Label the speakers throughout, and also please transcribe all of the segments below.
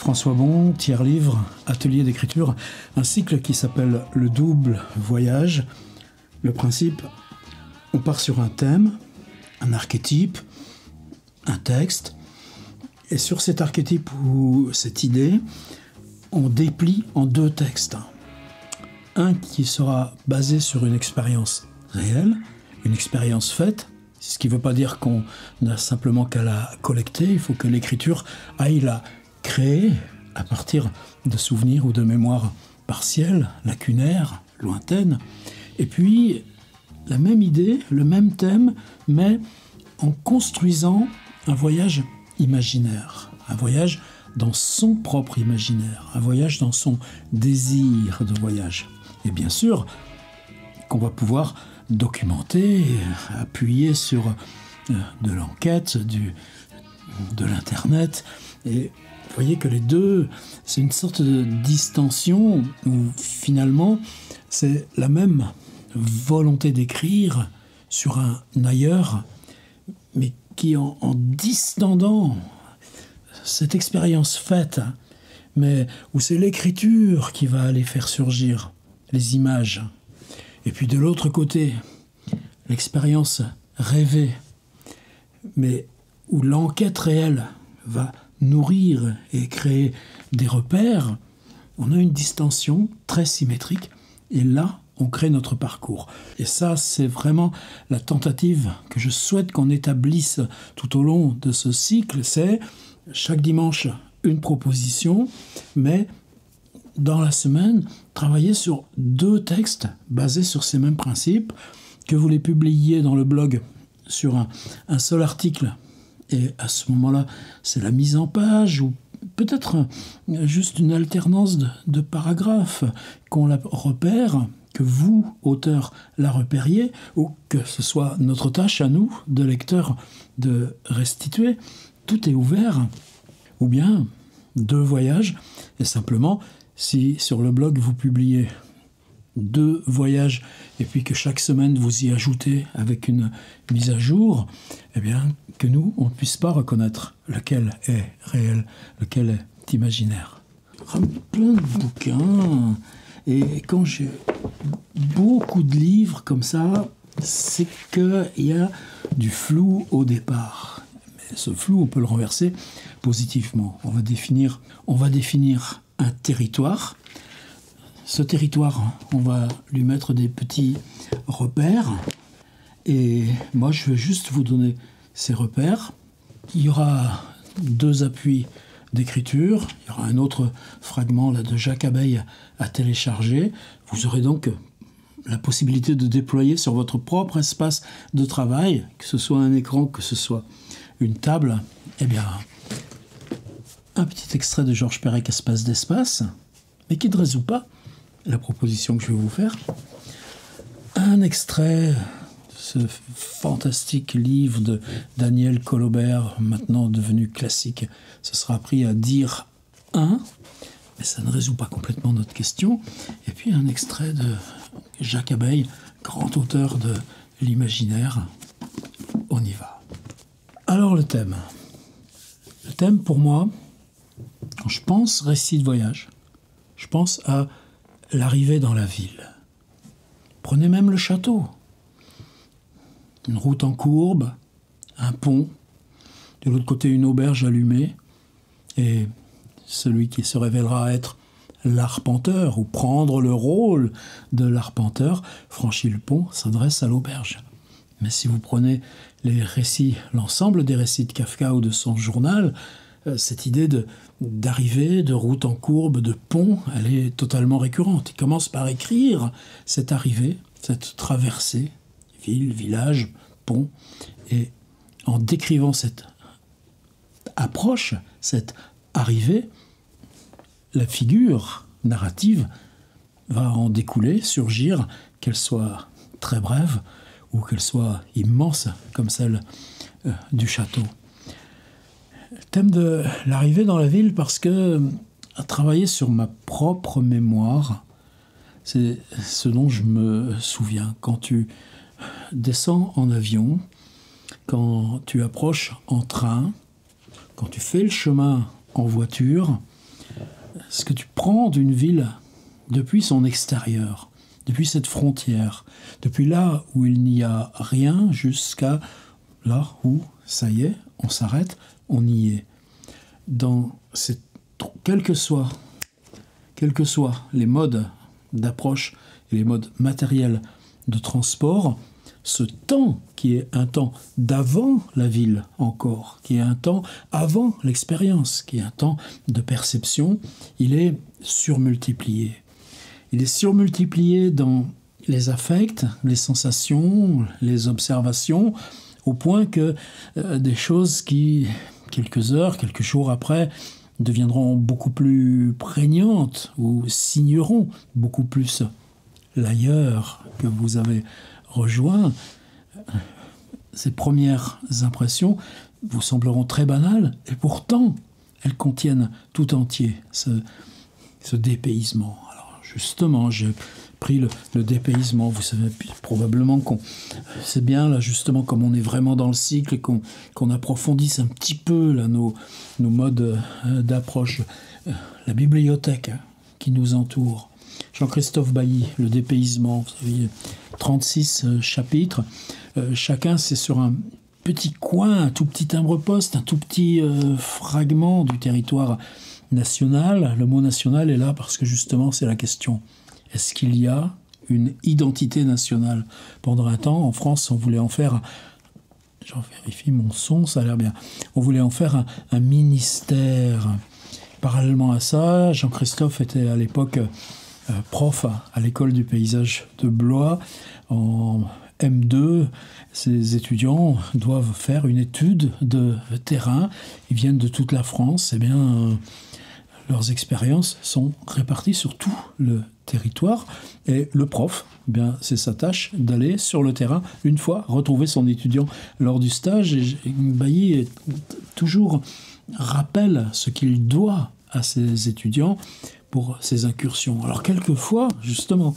Speaker 1: François Bon, tiers livre, atelier d'écriture, un cycle qui s'appelle Le double voyage. Le principe, on part sur un thème, un archétype, un texte, et sur cet archétype ou cette idée, on déplie en deux textes. Un qui sera basé sur une expérience réelle, une expérience faite, ce qui ne veut pas dire qu'on n'a simplement qu'à la collecter, il faut que l'écriture aille la créer à partir de souvenirs ou de mémoires partielles, lacunaires, lointaines. Et puis, la même idée, le même thème, mais en construisant un voyage imaginaire, un voyage dans son propre imaginaire, un voyage dans son désir de voyage. Et bien sûr, qu'on va pouvoir documenter, appuyer sur de l'enquête, de l'Internet. Et vous voyez que les deux, c'est une sorte de distension où finalement, c'est la même volonté d'écrire sur un ailleurs, mais qui en distendant cette expérience faite, mais où c'est l'écriture qui va aller faire surgir les images. Et puis de l'autre côté, l'expérience rêvée, mais où l'enquête réelle va nourrir et créer des repères, on a une distension très symétrique, et là, on crée notre parcours. Et ça, c'est vraiment la tentative que je souhaite qu'on établisse tout au long de ce cycle, c'est chaque dimanche une proposition, mais dans la semaine, travailler sur deux textes basés sur ces mêmes principes, que vous les publiez dans le blog sur un seul article. Et à ce moment-là, c'est la mise en page ou peut-être juste une alternance de paragraphes, qu'on la repère, que vous, auteur, la repériez, ou que ce soit notre tâche à nous, de lecteurs, de restituer. Tout est ouvert. Ou bien, deux voyages, et simplement, si sur le blog vous publiez deux voyages, et puis que chaque semaine vous y ajoutez avec une mise à jour, eh bien, que nous, on ne puisse pas reconnaître lequel est réel, lequel est imaginaire. Plein de bouquins, et quand j'ai beaucoup de livres comme ça, c'est qu'il y a du flou au départ. Mais ce flou, on peut le renverser positivement. On va définir un territoire. Ce territoire, on va lui mettre des petits repères. Et moi, je vais juste vous donner ces repères. Il y aura deux appuis d'écriture. Il y aura un autre fragment là, de Jacques Abeille à télécharger. Vous aurez donc la possibilité de déployer sur votre propre espace de travail, que ce soit un écran, que ce soit une table, eh bien, un petit extrait de Georges Perec, Espace d'espace, mais qui ne résout pas la proposition que je vais vous faire. Un extrait de ce fantastique livre de Daniel Colobert, maintenant devenu classique. Ce sera appris à dire un, mais ça ne résout pas complètement notre question. Et puis un extrait de Jacques Abeille, grand auteur de l'imaginaire. On y va. Alors le thème. Le thème pour moi, quand je pense récit de voyage, je pense à l'arrivée dans la ville. Prenez même le château. Une route en courbe, un pont, de l'autre côté une auberge allumée, et celui qui se révélera être l'arpenteur, ou prendre le rôle de l'arpenteur, franchit le pont, s'adresse à l'auberge. Mais si vous prenez les récits, l'ensemble des récits de Kafka ou de son journal, cette idée d'arrivée, de route en courbe, de pont, elle est totalement récurrente. Il commence par écrire cette arrivée, cette traversée, ville, village, pont, et en décrivant cette approche, cette arrivée, la figure narrative va en découler, surgir, qu'elle soit très brève ou qu'elle soit immense, comme celle du château. Thème de l'arrivée dans la ville parce que, à travailler sur ma propre mémoire, c'est ce dont je me souviens. Quand tu descends en avion, quand tu approches en train, quand tu fais le chemin en voiture, ce que tu prends d'une ville depuis son extérieur, depuis cette frontière, depuis là où il n'y a rien jusqu'à là où, ça y est, on s'arrête, on y est. Quels que soient les modes d'approche et les modes matériels de transport, ce temps qui est un temps d'avant la ville encore, qui est un temps avant l'expérience, qui est un temps de perception, il est surmultiplié. Il est surmultiplié dans les affects, les sensations, les observations, au point que des choses qui, quelques heures, quelques jours après, deviendront beaucoup plus prégnantes ou signeront beaucoup plus l'ailleurs que vous avez rejoint. Ces premières impressions vous sembleront très banales et pourtant elles contiennent tout entier ce dépaysement. Alors justement, j'ai pris le dépaysement. Vous savez probablement c'est bien là justement comme on est vraiment dans le cycle et qu'on approfondisse un petit peu là, nos modes d'approche. La bibliothèque qui nous entoure. Jean-Christophe Bailly, le dépaysement, vous savez, 36 chapitres. Chacun, c'est sur un petit coin, un tout petit timbre-poste, un tout petit fragment du territoire national. Le mot national est là parce que justement, c'est la question. Est-ce qu'il y a une identité nationale? Pendant un temps, en France, on voulait en faire... J'en vérifie mon son, ça a l'air bien. On voulait en faire un ministère. Parallèlement à ça, Jean-Christophe était à l'époque prof à l'école du paysage de Blois. En M2, ces étudiants doivent faire une étude de terrain. Ils viennent de toute la France. Eh bien, leurs expériences sont réparties sur tout le territoire. Et le prof, eh bien, c'est sa tâche d'aller sur le terrain une fois retrouver son étudiant lors du stage. Et Bailly toujours rappelle ce qu'il doit à ses étudiants pour ses incursions. Alors quelquefois, justement,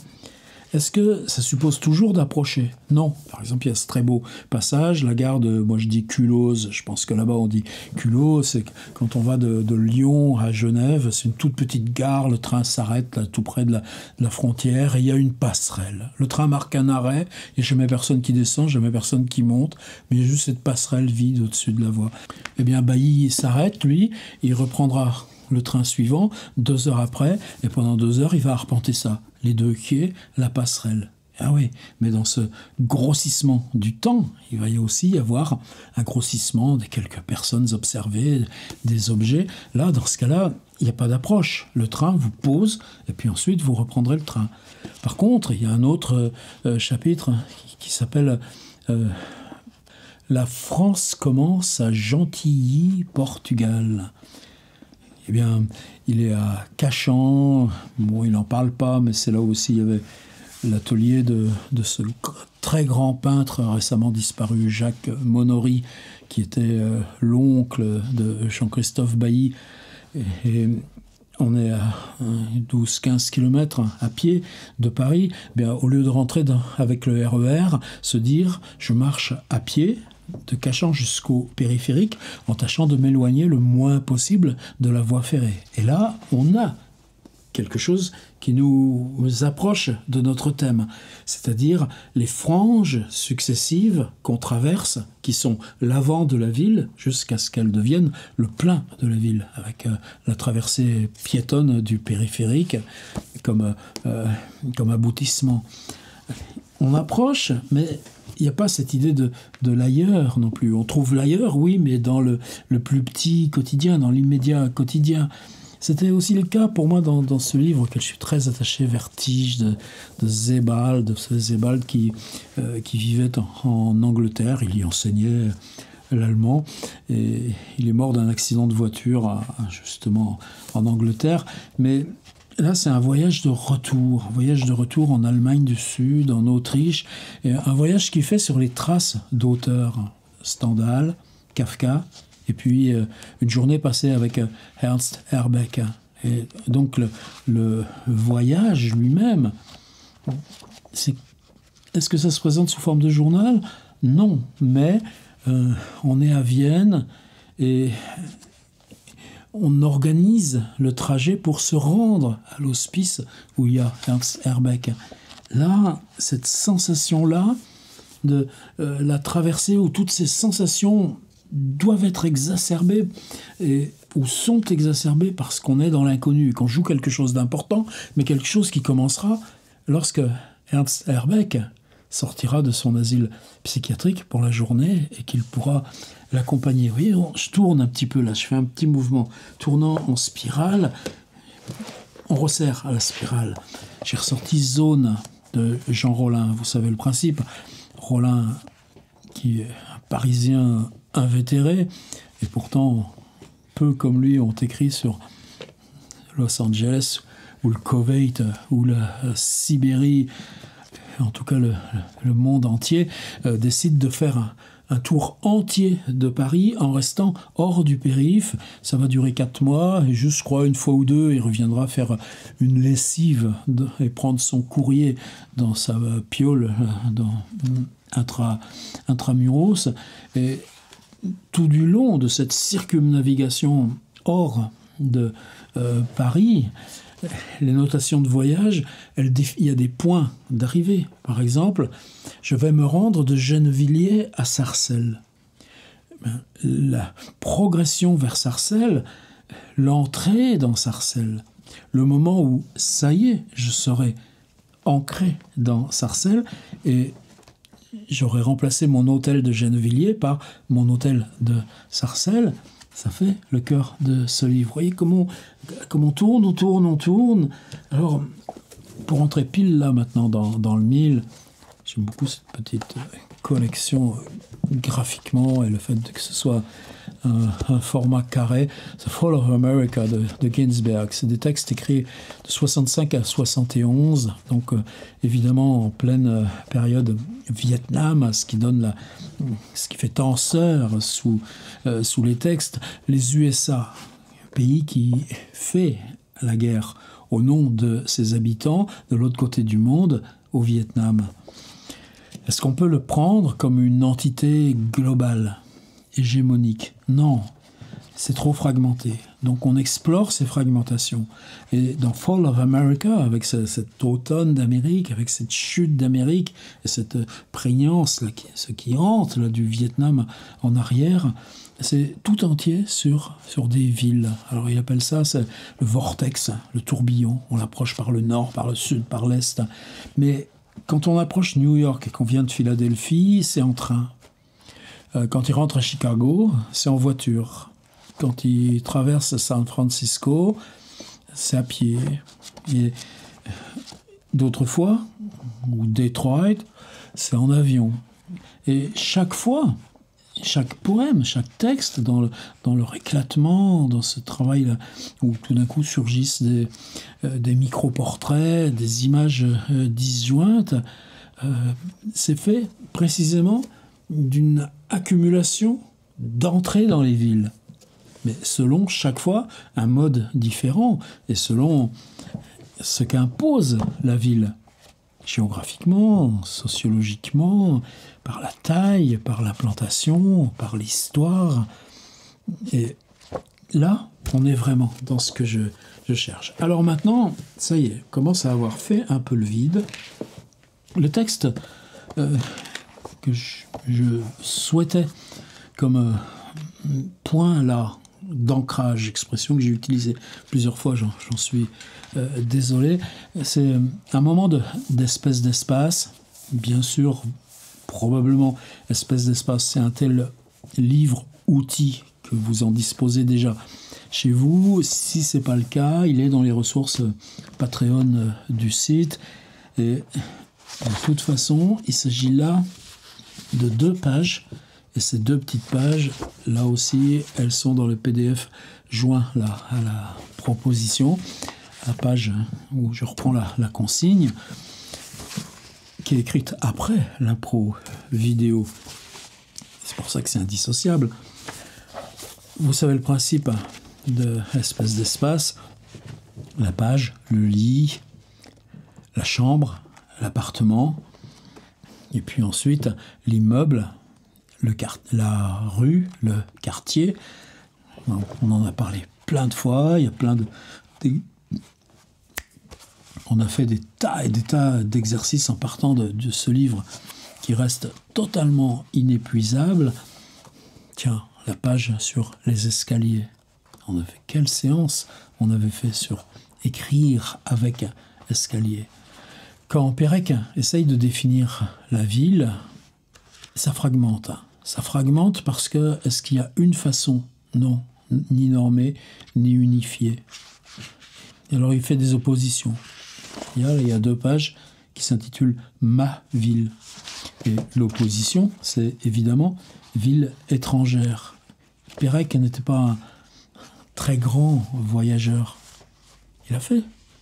Speaker 1: est-ce que ça suppose toujours d'approcher? Non. Par exemple, il y a ce très beau passage, la gare de, moi je dis Culose, je pense que là-bas on dit Culose, c'est quand on va de Lyon à Genève, c'est une toute petite gare, le train s'arrête là, tout près de la frontière, et il y a une passerelle. Le train marque un arrêt, il n'y a jamais personne qui descend, jamais personne qui monte, mais il y a juste cette passerelle vide au-dessus de la voie. Eh bien, Bailly s'arrête, lui, il reprendra le train suivant, 2 heures après, et pendant 2 heures, il va arpenter ça. Les 2 quais, la passerelle. Ah oui, mais dans ce grossissement du temps, il va y aussi y avoir un grossissement des quelques personnes observées, des objets. Là, dans ce cas-là, il n'y a pas d'approche. Le train vous pose, et puis ensuite, vous reprendrez le train. Par contre, il y a un autre chapitre qui s'appelle « La France commence à Gentilly, Portugal ». Eh bien, il est à Cachan. Bon, il n'en parle pas, mais c'est là aussi il y avait l'atelier de ce très grand peintre récemment disparu, Jacques Monory, qui était l'oncle de Jean-Christophe Bailly. Et on est à 12-15 km à pied de Paris. Eh bien, au lieu de rentrer avec le RER, se dire « je marche à pied », de Cachan jusqu'au périphérique, en tâchant de m'éloigner le moins possible de la voie ferrée. Et là, on a quelque chose qui nous approche de notre thème, c'est-à-dire les franges successives qu'on traverse, qui sont l'avant de la ville, jusqu'à ce qu'elles deviennent le plein de la ville, avec la traversée piétonne du périphérique comme aboutissement. On approche, mais il n'y a pas cette idée de l'ailleurs non plus. On trouve l'ailleurs, oui, mais dans le plus petit quotidien, dans l'immédiat quotidien. C'était aussi le cas pour moi dans ce livre auquel je suis très attaché, Vertige, de Sebald, qui vivait en Angleterre. Il y enseignait l'allemand et il est mort d'un accident de voiture justement en Angleterre. Mais là, c'est un voyage de retour en Allemagne du Sud, en Autriche, et un voyage qu'il fait sur les traces d'auteurs, Stendhal, Kafka, et puis une journée passée avec Ernst Herbeck. Et donc le voyage lui-même, est-ce que ça se présente sous forme de journal? Non, mais on est à Vienne et on organise le trajet pour se rendre à l'hospice où il y a Ernst Herbeck. Là, cette sensation-là de la traversée où toutes ces sensations doivent être exacerbées ou sont exacerbées parce qu'on est dans l'inconnu, qu'on joue quelque chose d'important, mais quelque chose qui commencera lorsque Ernst Herbeck sortira de son asile psychiatrique pour la journée et qu'il pourra l'accompagner. Vous voyez, je tourne un petit peu là, je fais un petit mouvement tournant en spirale. On resserre à la spirale. J'ai ressorti Zone de Jean Rollin. Vous savez le principe. Rollin, qui est un Parisien invétéré, et pourtant peu comme lui ont écrit sur Los Angeles ou le Koweït ou la Sibérie. En tout cas, le monde entier décide de faire un tour entier de Paris en restant hors du périph'. Ça va durer 4 mois, et juste, je crois, une fois ou deux, il reviendra faire une lessive et prendre son courrier dans sa piole intramuros. Et tout du long de cette circumnavigation hors de Paris, les notations de voyage, il y a des points d'arrivée. Par exemple, je vais me rendre de Gennevilliers à Sarcelles. La progression vers Sarcelles, l'entrée dans Sarcelles, le moment où, ça y est, je serai ancré dans Sarcelles et j'aurai remplacé mon hôtel de Gennevilliers par mon hôtel de Sarcelles. Ça fait le cœur de ce livre. Vous voyez comment on tourne. Alors, pour entrer pile là maintenant dans le mille, j'aime beaucoup cette petite collection graphiquement et le fait que ce soit un format carré. The Fall of America de Ginsberg. C'est des textes écrits de 65 à 71, donc évidemment en pleine période Vietnam, ce qui fait tenseur sous les textes. Les USA, pays qui fait la guerre au nom de ses habitants, de l'autre côté du monde, au Vietnam. Est-ce qu'on peut le prendre comme une entité globale, hégémonique? Non, c'est trop fragmenté. Donc on explore ces fragmentations. Et dans Fall of America, avec cet automne d'Amérique, avec cette chute d'Amérique, et cette prégnance, là, ce qui hante là, du Vietnam en arrière, c'est tout entier sur des villes. Alors il appelle ça c'est le vortex, le tourbillon. On l'approche par le nord, par le sud, par l'est. Mais quand on approche New York et qu'on vient de Philadelphie, c'est en train. Quand il rentre à Chicago, c'est en voiture. Quand il traverse San Francisco, c'est à pied. Et d'autres fois, ou Detroit, c'est en avion. Et chaque fois, chaque poème, chaque texte, dans leur éclatement, dans ce travail-là, où tout d'un coup surgissent des micro-portraits, des images disjointes, c'est fait précisément d'une accumulation d'entrées dans les villes. Mais selon chaque fois un mode différent et selon ce qu'impose la ville, géographiquement, sociologiquement, par la taille, par l'implantation, par l'histoire. Et là, on est vraiment dans ce que je cherche. Alors maintenant, ça y est, commence à avoir fait un peu le vide. Le texte que je souhaitais comme point là d'ancrage, expression que j'ai utilisée plusieurs fois, j'en suis désolé, c'est un moment d'espèce d'espace. Bien sûr, probablement, espèce d'espace, c'est un tel livre-outil que vous en disposez déjà chez vous. Si ce n'est pas le cas, il est dans les ressources Patreon du site. Et de toute façon, il s'agit là de 2 pages. Et ces 2 petites pages, là aussi, elles sont dans le PDF joint là, à la proposition. La page où je reprends la consigne, qui est écrite après l'impro vidéo. C'est pour ça que c'est indissociable. Vous savez le principe de espèce d'espace. La page, le lit, la chambre, l'appartement, et puis ensuite l'immeuble, la rue, le quartier. On en a parlé plein de fois, il y a on a fait des tas et des tas d'exercices en partant de ce livre qui reste totalement inépuisable. Tiens, la page sur les escaliers. On a fait quelle séance on avait fait sur écrire avec escalier. Quand Pérec essaye de définir la ville, ça fragmente. Ça fragmente parce que est-ce qu'il y a une façon? Non, ni normée, ni unifiée. Et alors il fait des oppositions. Il y a 2 pages qui s'intitulent « Ma ville ». Et l'opposition, c'est évidemment « ville étrangère ». Pérec n'était pas un très grand voyageur.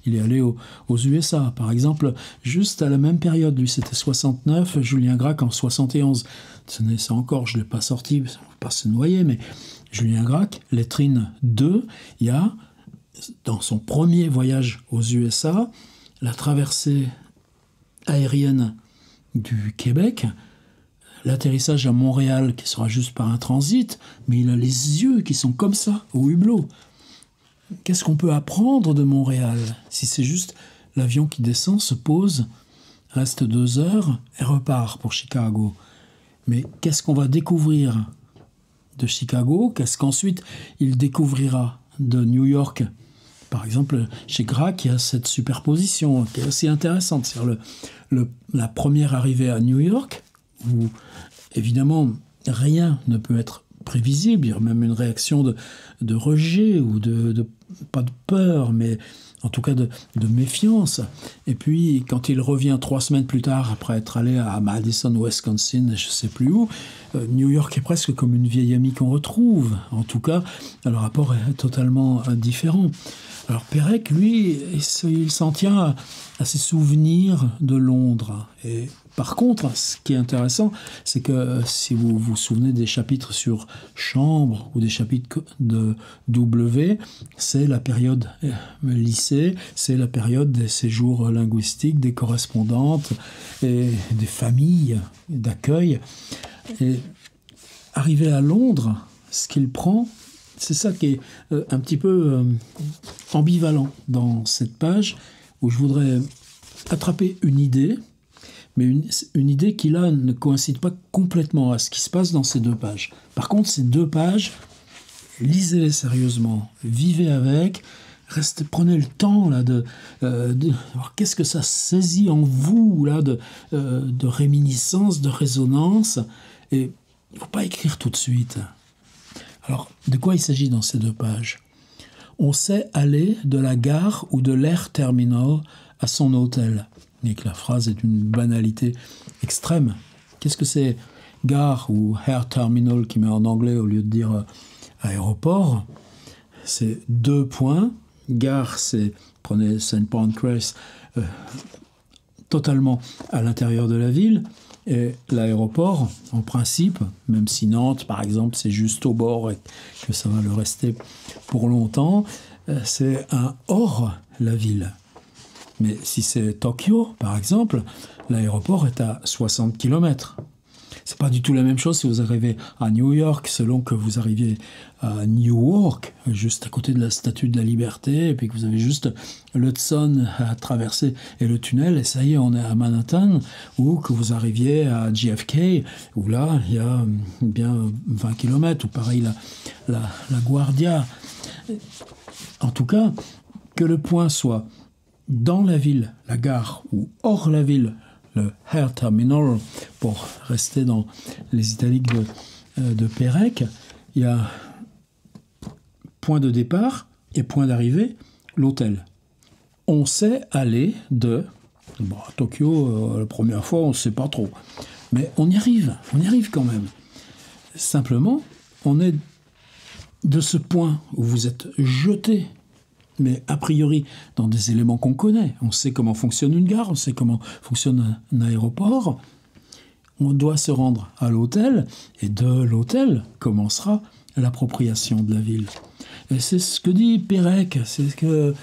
Speaker 1: Il est allé aux USA, par exemple, juste à la même période. Lui, c'était 69, Julien Gracq en 71. C'est encore, je ne l'ai pas sorti, on ne va pas se noyer, mais Julien Gracq, Lettrine 2, il y a, dans son premier voyage aux USA, la traversée aérienne du Québec, l'atterrissage à Montréal, qui sera juste par un transit, mais il a les yeux qui sont comme ça, au hublot. Qu'est-ce qu'on peut apprendre de Montréal? Si c'est juste l'avion qui descend, se pose, reste 2 heures et repart pour Chicago. Mais qu'est-ce qu'on va découvrir de Chicago? Qu'est-ce qu'ensuite il découvrira de New York? Par exemple, chez Gracq, il y a cette superposition qui est assez intéressante. C'est-à-dire la première arrivée à New York, où évidemment rien ne peut être prévisible. Il y a même une réaction de rejet ou pas de peur, mais en tout cas de méfiance. Et puis, quand il revient 3 semaines plus tard, après être allé à Madison, Wisconsin, je ne sais plus où, New York est presque comme une vieille amie qu'on retrouve. En tout cas, le rapport est totalement différent. Alors Pérec, lui, il s'en tient à ses souvenirs de Londres. Et par contre, ce qui est intéressant, c'est que si vous vous souvenez des chapitres sur Chambre ou des chapitres de W, c'est la période lycée, c'est la période des séjours linguistiques, des correspondantes et des familles d'accueil. Et arrivé à Londres, ce qu'il prend, c'est ça qui est un petit peu ambivalent dans cette page, où je voudrais attraper une idée, mais une idée qui, là, ne coïncide pas complètement à ce qui se passe dans ces 2 pages. Par contre, ces 2 pages, lisez-les sérieusement, vivez avec, prenez le temps là, de voir qu'est-ce que ça saisit en vous là, de réminiscence, de résonance, et il ne faut pas écrire tout de suite. Alors, de quoi il s'agit dans ces 2 pages? On sait aller de la gare ou de l'air terminal à son hôtel. Et que la phrase est d'une banalité extrême. Qu'est-ce que c'est gare ou air terminal qui met en anglais au lieu de dire aéroport? C'est 2 points. Gare, c'est, prenez St. Pancras, totalement à l'intérieur de la ville. Et l'aéroport, en principe, même si Nantes, par exemple, c'est juste au bord et que ça va le rester pour longtemps, c'est un hors la ville. Mais si c'est Tokyo, par exemple, l'aéroport est à 60 km. C'est pas du tout la même chose si vous arrivez à New York, selon que vous arriviez à Newark, juste à côté de la Statue de la Liberté, et puis que vous avez juste l'Hudson à traverser et le tunnel, et ça y est, on est à Manhattan, ou que vous arriviez à JFK, où là, il y a bien 20 km, ou pareil, la Guardia. En tout cas, que le point soit dans la ville, la gare, ou hors la ville, le air terminal, pour rester dans les italiques de Pérec, il y a point de départ et point d'arrivée, l'hôtel. On sait aller à Tokyo, la première fois, on ne sait pas trop. Mais on y arrive quand même. Simplement, on est de ce point où vous êtes jeté, mais a priori dans des éléments qu'on connaît. On sait comment fonctionne une gare, on sait comment fonctionne un aéroport. On doit se rendre à l'hôtel, et de l'hôtel commencera l'appropriation de la ville. Et c'est ce que dit Pérec, c'est que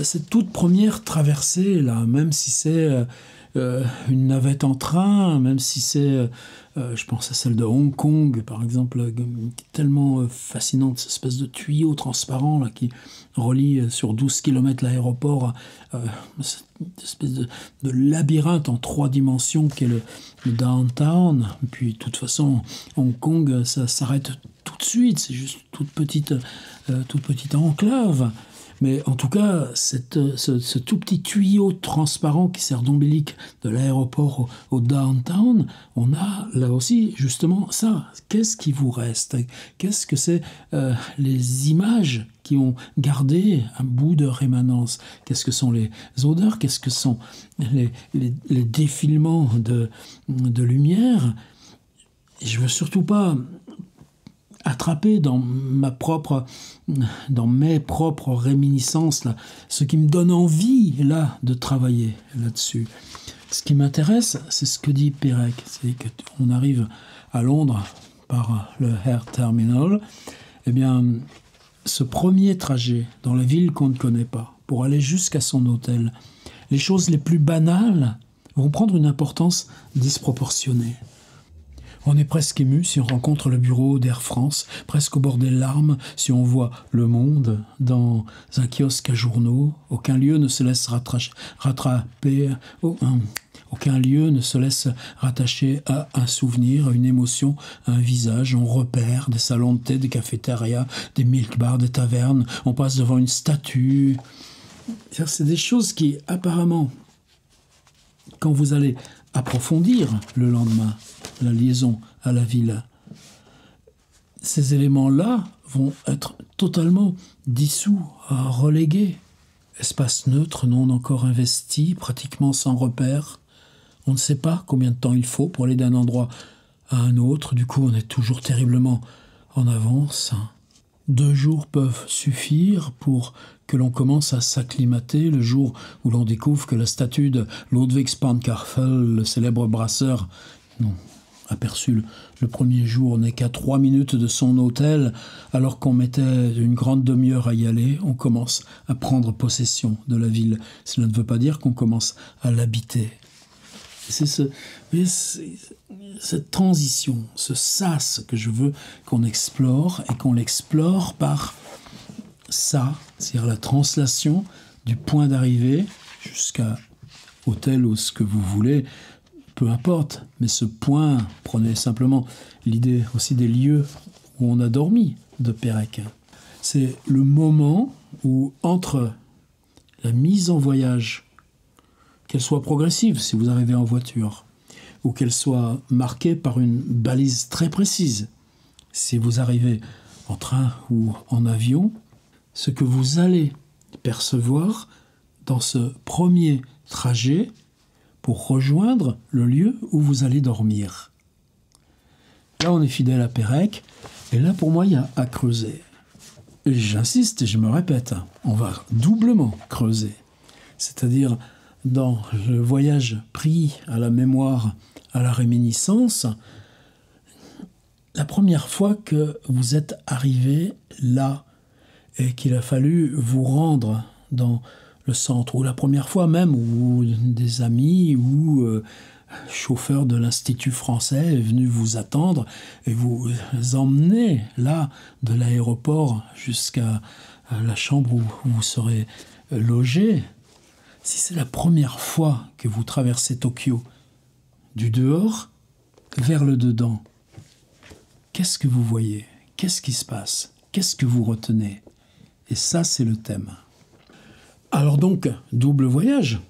Speaker 1: cette toute première traversée, là, même si c'est une navette en train, même si c'est, je pense à celle de Hong Kong, par exemple, tellement fascinante, cette espèce de tuyau transparent là, qui relie sur 12 km l'aéroport, cette espèce de labyrinthe en 3 dimensions qu'est le downtown. Et puis, de toute façon, Hong Kong, ça s'arrête tout de suite, c'est juste toute petite enclave. Mais en tout cas, ce tout petit tuyau transparent qui sert d'ombilic de l'aéroport au downtown, on a là aussi justement ça. Qu'est-ce qui vous reste? Qu'est-ce que c'est les images qui ont gardé un bout de rémanence? Qu'est-ce que sont les odeurs? Qu'est-ce que sont les défilements de lumière? Et je ne veux surtout pas attrapé dans mes propres réminiscences, là, ce qui me donne envie là de travailler là-dessus. Ce qui m'intéresse, c'est ce que dit Perec, c'est qu'on arrive à Londres par le Air Terminal. Eh bien, ce premier trajet dans la ville qu'on ne connaît pas, pour aller jusqu'à son hôtel, les choses les plus banales vont prendre une importance disproportionnée. On est presque ému si on rencontre le bureau d'Air France, presque au bord des larmes si on voit Le Monde dans un kiosque à journaux. Aucun lieu ne se laisse aucun lieu ne se laisse rattacher à un souvenir, à une émotion, à un visage. On repère des salons de thé, des cafétérias, des milk bars, des tavernes. On passe devant une statue. C'est des choses qui, apparemment, quand vous allez approfondir le lendemain la liaison à la ville, ces éléments-là vont être totalement dissous, relégués. Espace neutre, non encore investi, pratiquement sans repère. On ne sait pas combien de temps il faut pour aller d'un endroit à un autre. Du coup, on est toujours terriblement en avance. 2 jours peuvent suffire pour que l'on commence à s'acclimater, le jour où l'on découvre que la statue de Ludwig Spankarfel, le célèbre brasseur, aperçu le premier jour, n'est qu'à 3 minutes de son hôtel, alors qu'on mettait une grande demi-heure à y aller. On commence à prendre possession de la ville. Cela ne veut pas dire qu'on commence à l'habiter. C'est cette transition, ce sas que je veux qu'on explore, et qu'on l'explore par ça, c'est-à-dire la translation du point d'arrivée jusqu'à hôtel ou ce que vous voulez, peu importe, mais ce point, prenez simplement l'idée aussi des lieux où on a dormi de Perec. C'est le moment où, entre la mise en voyage, qu'elle soit progressive si vous arrivez en voiture, ou qu'elle soit marquée par une balise très précise si vous arrivez en train ou en avion, ce que vous allez percevoir dans ce premier trajet pour rejoindre le lieu où vous allez dormir. Là, on est fidèle à Perec, et là, pour moi, il y a à creuser. Et j'insiste et je me répète, on va doublement creuser. C'est-à-dire, dans le voyage pris à la mémoire, à la réminiscence, la première fois que vous êtes arrivé là et qu'il a fallu vous rendre dans le centre, ou la première fois même où des amis ou chauffeur de l'Institut français est venu vous attendre et vous emmener là de l'aéroport jusqu'à la chambre où vous serez logé. Si c'est la première fois que vous traversez Tokyo, du dehors vers le dedans, qu'est-ce que vous voyez? Qu'est-ce qui se passe? Qu'est-ce que vous retenez? Et ça, c'est le thème. Alors donc, double voyage.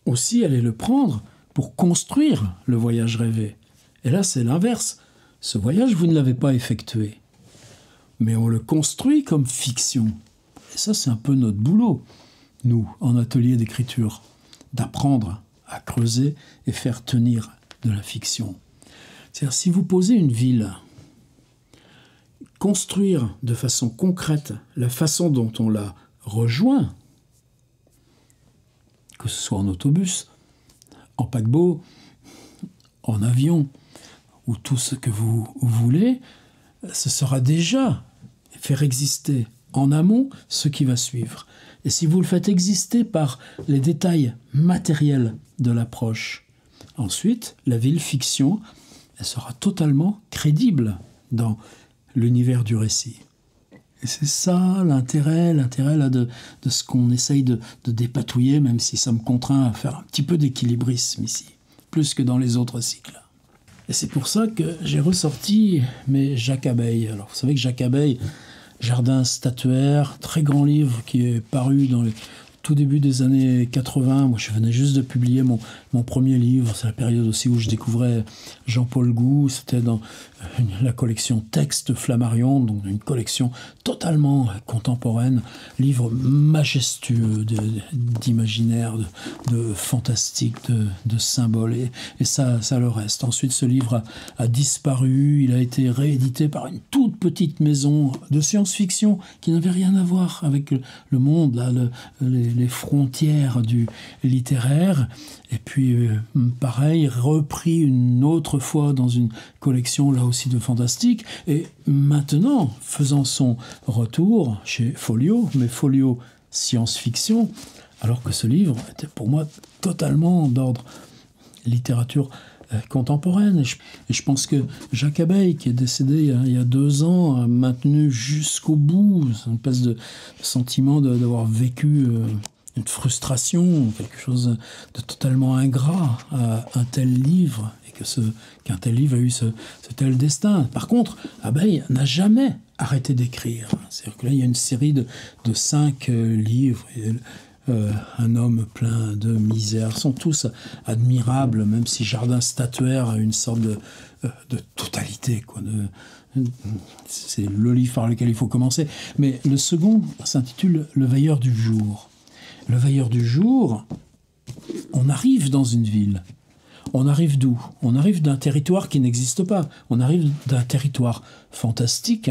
Speaker 1: Aussi, allez le prendre pour construire le voyage rêvé. Et là, c'est l'inverse. Ce voyage, vous ne l'avez pas effectué. Mais on le construit comme fiction. Et ça, c'est un peu notre boulot, nous, en atelier d'écriture, d'apprendre à creuser et faire tenir de la fiction. C'est-à-dire, si vous posez une ville, construire de façon concrète la façon dont on la rejoint, que ce soit en autobus, en paquebot, en avion, ou tout ce que vous voulez, ce sera déjà faire exister en amont ce qui va suivre. Et si vous le faites exister par les détails matériels de l'approche, ensuite, la ville fiction, elle sera totalement crédible dans l'univers du récit. Et c'est ça l'intérêt là, de ce qu'on essaye de dépatouiller, même si ça me contraint à faire un petit peu d'équilibrisme ici, plus que dans les autres cycles. Et c'est pour ça que j'ai ressorti mes Jacques Abeille. Alors vous savez que Jacques Abeille, Jardin statuaire, très grand livre qui est paru dans les tout début des années 80. Moi, je venais juste de publier mon premier livre. C'est la période aussi où je découvrais Jean-Paul Gou. C'était dans la collection Texte Flammarion, donc une collection totalement contemporaine. Livre majestueux d'imaginaire, de fantastique, de symboles. Et ça le reste. Ensuite, ce livre a disparu. Il a été réédité par une toute petite maison de science-fiction qui n'avait rien à voir avec le monde, là, les frontières du littéraire. Et puis, pareil, repris une autre fois dans une collection, là aussi de fantastique. Et maintenant, faisant son retour chez Folio, mais Folio science-fiction, alors que ce livre était pour moi totalement d'ordre littérature contemporaine. Et je pense que Jacques Abeille, qui est décédé il y a 2 ans, a maintenu jusqu'au bout une espèce de sentiment d'avoir vécu une frustration, quelque chose de totalement ingrat à un tel livre, et qu'un tel livre a eu ce tel destin. Par contre, Abeille n'a jamais arrêté d'écrire. C'est-à-dire que là, il y a une série de 5 livres, et un homme plein de misère, sont tous admirables, même si Jardin statuaire a une sorte de totalité, quoi, c'est le livre par lequel il faut commencer. Mais le second s'intitule Le Veilleur du jour. Le Veilleur du jour, on arrive dans une ville. On arrive d'où? On arrive d'un territoire qui n'existe pas. On arrive d'un territoire fantastique.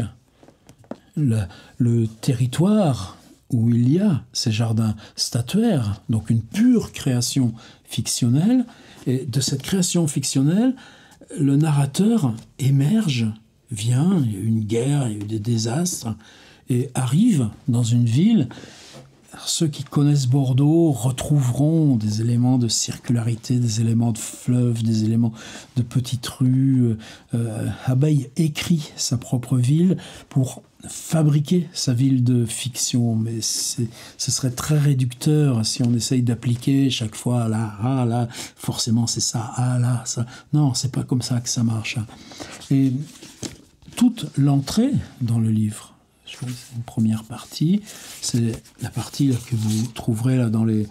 Speaker 1: Le territoire où il y a ces jardins statuaires, donc une pure création fictionnelle. Et de cette création fictionnelle, le narrateur émerge, vient, il y a eu une guerre, il y a eu des désastres, et arrive dans une ville. Alors, ceux qui connaissent Bordeaux retrouveront des éléments de circularité, des éléments de fleuves, des éléments de petites rues. Abeille écrit sa propre ville pour fabriquer sa ville de fiction, mais ce serait très réducteur si on essaye d'appliquer chaque fois là, forcément c'est ça, là, ça. Non, c'est pas comme ça que ça marche. Et toute l'entrée dans le livre, c'est une première partie, c'est la partie là, que vous trouverez là dans le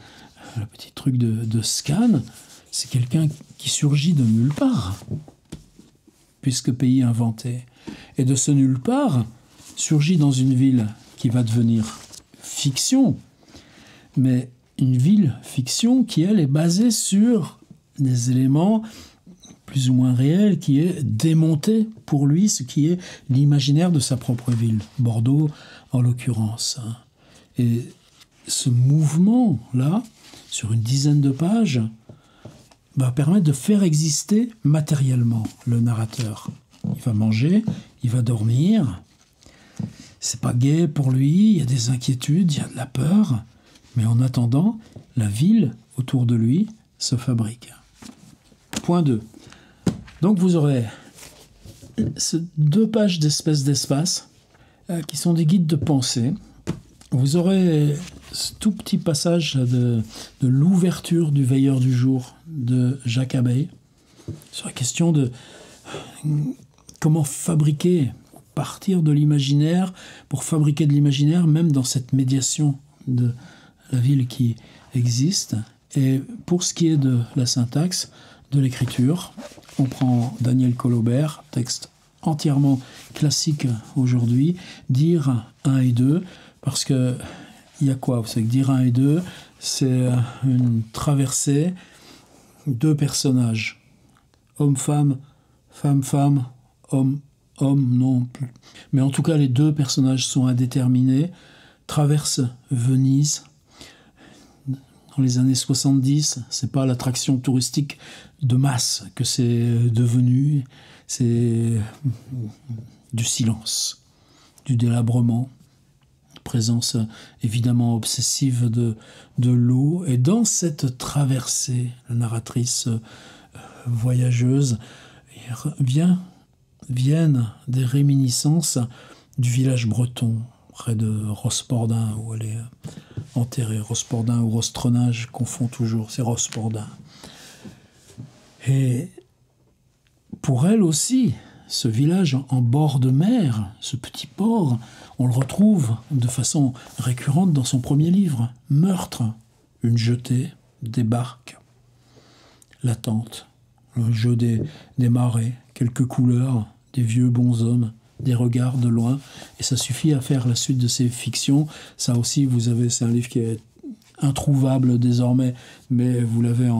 Speaker 1: petit truc de scan. C'est quelqu'un qui surgit de nulle part, puisque pays inventé. Et de ce nulle part surgit dans une ville qui va devenir fiction, mais une ville fiction qui, elle, est basée sur des éléments plus ou moins réels, qui est démonté pour lui ce qui est l'imaginaire de sa propre ville, Bordeaux en l'occurrence. Et ce mouvement-là, sur une dizaine de pages, va permettre de faire exister matériellement le narrateur. Il va manger, il va dormir. C'est pas gai pour lui, il y a des inquiétudes, il y a de la peur, mais en attendant, la ville autour de lui se fabrique. Point 2. Donc vous aurez ces 2 pages d'espace qui sont des guides de pensée. Vous aurez ce tout petit passage de l'ouverture du Veilleur du jour de Jacques Abeille sur la question de comment fabriquer, partir de l'imaginaire pour fabriquer de l'imaginaire, même dans cette médiation de la ville qui existe. Et pour ce qui est de la syntaxe, de l'écriture, on prend Daniel Colobert, texte entièrement classique aujourd'hui, dire 1 et 2, parce que il y a quoi? Vous savez que dire 1 et 2, c'est une traversée, 2 personnages, homme-femme, femme-femme, homme, non plus. Mais en tout cas, les 2 personnages sont indéterminés, traversent Venise. Dans les années 70, c'est pas l'attraction touristique de masse que c'est devenu, c'est du silence, du délabrement, présence évidemment obsessive de l'eau. Et dans cette traversée, la narratrice voyageuse, viennent des réminiscences du village breton, près de Rospordin, où elle est enterrée. Rospordin ou Rostrennin, je confonds toujours, c'est Rospordin. Et pour elle aussi, ce village en bord de mer, ce petit port, on le retrouve de façon récurrente dans son premier livre, Meurtre, une jetée, des barques, l'attente, le jeu des marées, quelques couleurs, des vieux bonshommes, des regards de loin, et ça suffit à faire la suite de ces fictions. Ça aussi, c'est un livre qui est introuvable désormais, mais vous l'avez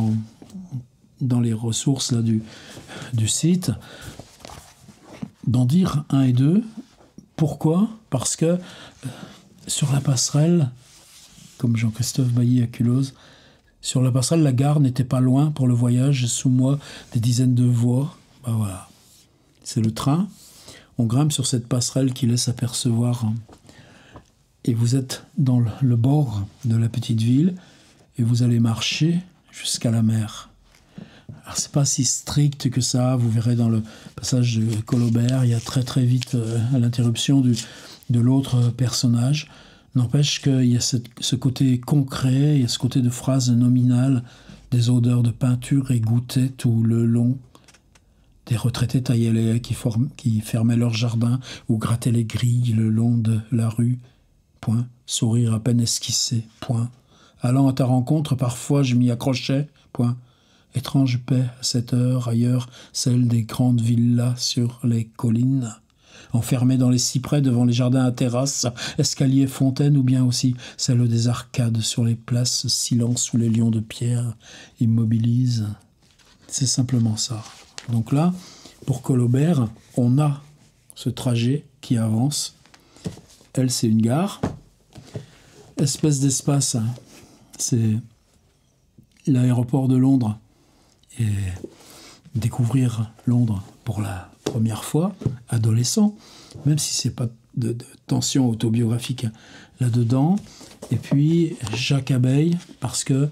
Speaker 1: dans les ressources là, du site. D'en dire 1 et 2. Pourquoi ? Parce que sur la passerelle, comme Jean-Christophe Bailly à Culose, sur la passerelle, la gare n'était pas loin pour le voyage, sous moi, des dizaines de voies. Ben voilà, c'est le train. On grimpe sur cette passerelle qui laisse apercevoir. Et vous êtes dans le bord de la petite ville et vous allez marcher jusqu'à la mer. Alors, c'est pas si strict que ça. Vous verrez dans le passage de Colobert, il y a très très vite à l'interruption de l'autre personnage. N'empêche qu'il y a ce côté concret, il y a ce côté de phrase nominale, des odeurs de peinture égouttées tout le long. Des retraités taillaient les haies qui fermaient leur jardin ou grattaient les grilles le long de la rue. Point. Sourire à peine esquissé. Point. Allant à ta rencontre, parfois je m'y accrochais. Point. Étrange paix à cette heure, ailleurs, celle des grandes villas sur les collines. Enfermée dans les cyprès devant les jardins à terrasse, escalier, fontaine, ou bien aussi celle des arcades sur les places, silence où les lions de pierre immobilisent. C'est simplement ça. Donc là, pour Colobert, on a ce trajet qui avance. Elle, c'est une gare. Espèce d'espace, c'est l'aéroport de Londres. Et découvrir Londres pour la première fois, adolescent, même si c'est pas de tension autobiographique là-dedans. Et puis Jacques Abeille, parce que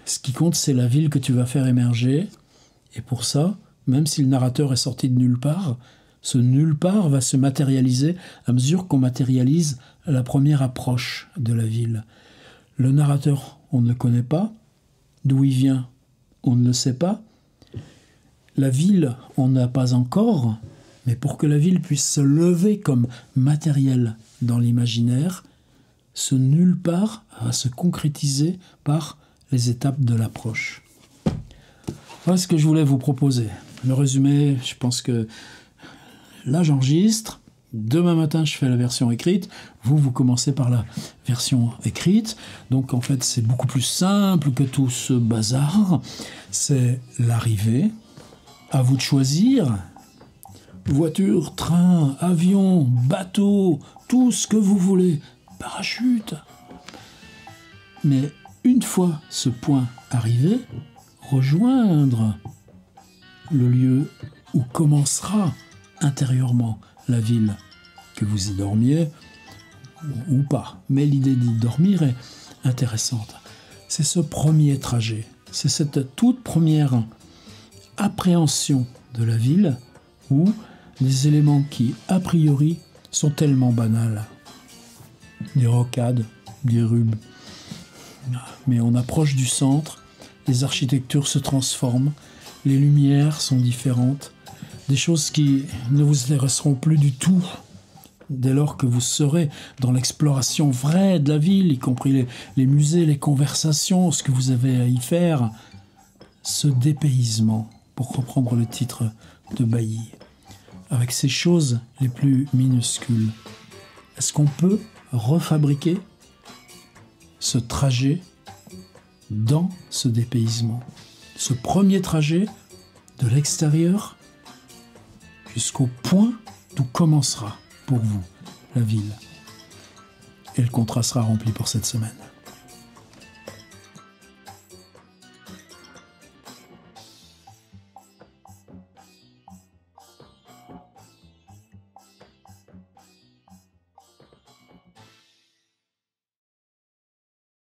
Speaker 1: ce qui compte, c'est la ville que tu vas faire émerger. Et pour ça, même si le narrateur est sorti de nulle part, ce nulle part va se matérialiser à mesure qu'on matérialise la première approche de la ville. Le narrateur, on ne le connaît pas. D'où il vient, on ne le sait pas. La ville, on n'a pas encore, mais pour que la ville puisse se lever comme matériel dans l'imaginaire, ce nulle part va se concrétiser par les étapes de l'approche. Voilà ce que je voulais vous proposer. Le résumé, je pense que là j'enregistre. Demain matin, je fais la version écrite. Vous commencez par la version écrite. Donc en fait, c'est beaucoup plus simple que tout ce bazar. C'est l'arrivée. À vous de choisir. Voiture, train, avion, bateau, tout ce que vous voulez. Parachute. Mais une fois ce point arrivé, rejoindre le lieu où commencera intérieurement la ville, que vous y dormiez ou pas. Mais l'idée d'y dormir est intéressante. C'est ce premier trajet, c'est cette toute première appréhension de la ville où des éléments qui, a priori, sont tellement banals. Des rocades, des rues. Mais on approche du centre, les architectures se transforment, les lumières sont différentes, des choses qui ne vous intéresseront plus du tout dès lors que vous serez dans l'exploration vraie de la ville, y compris les musées, les conversations, ce que vous avez à y faire. Ce dépaysement, pour reprendre le titre de Bailly, avec ces choses les plus minuscules. Est-ce qu'on peut refabriquer ce trajet dans ce dépaysement, ce premier trajet de l'extérieur jusqu'au point d'où commencera pour vous la ville. Et le contrat sera rempli pour cette semaine.